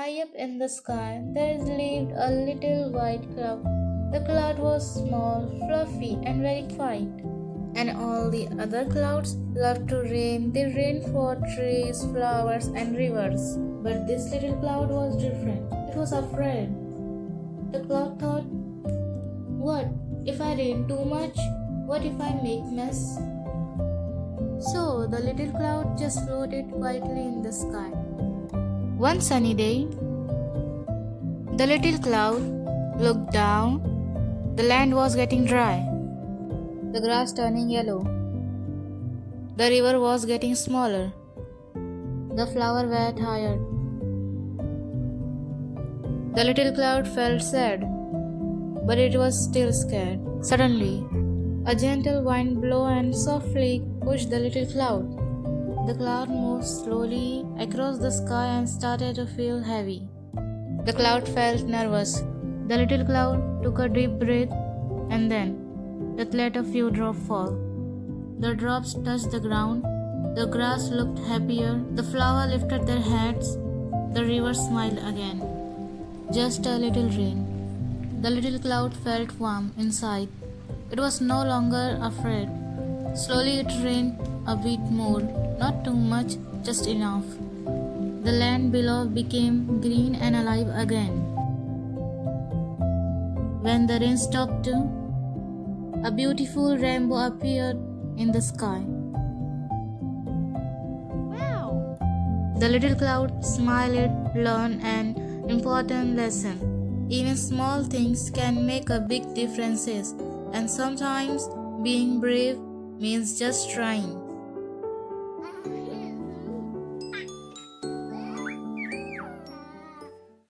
High up in the sky, there lived a little white cloud. The cloud was small, fluffy, and very quiet. And all the other clouds loved to rain. They rained for trees, flowers, and rivers. But this little cloud was different. It was afraid. The cloud thought, what if I rain too much? What if I make mess? So the little cloud just floated quietly in the sky. One sunny day, the little cloud looked down. The land was getting dry, the grass turning yellow. The river was getting smaller. The flowers were tired. The little cloud felt sad, but it was still scared. Suddenly, a gentle wind blew and softly pushed the little cloud. The cloud moved slowly across the sky and started to feel heavy. The cloud felt nervous. The little cloud took a deep breath and then it let a few drops fall. The drops touched the ground. The grass looked happier. The flowers lifted their heads. The river smiled again. Just a little rain. The little cloud felt warm inside. It was no longer afraid. Slowly it rained a bit more, not too much, just enough. The land below became green and alive again. When the rain stopped too, a beautiful rainbow appeared in the sky. Wow! The little cloud smiled, learned an important lesson. Even small things can make a big difference, and sometimes being brave means just trying.